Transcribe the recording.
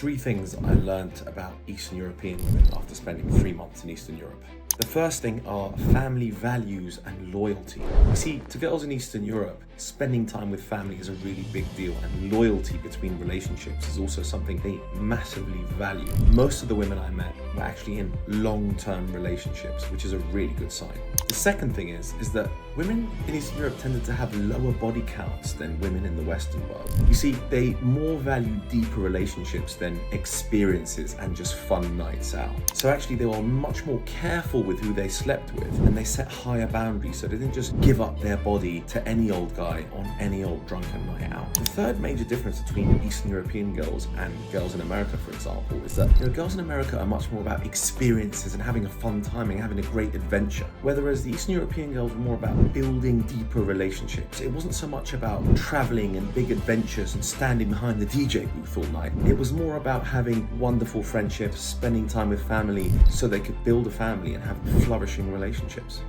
3 things I learnt about Eastern European women after spending 3 months in Eastern Europe. The first thing are family values and loyalty. You see, to girls in Eastern Europe, spending time with family is a really big deal, and loyalty between relationships is also something they massively value. Most of the women I met were actually in long-term relationships, which is a really good sign. The second thing is that women in Eastern Europe tended to have lower body counts than women in the Western world. You see, they more value deeper relationships than experiences and just fun nights out. So actually they were much more careful with who they slept with, and they set higher boundaries, so they didn't just give up their body to any old guy on any old drunken night out. The third major difference between Eastern European girls and girls in America, for example, is that girls in America are much more about experiences and having a fun time and having a great adventure, whereas the Eastern European girls were more about building deeper relationships. It wasn't so much about traveling and big adventures and standing behind the DJ booth all night. It was more about having wonderful friendships, spending time with family so they could build a family and have flourishing relationships.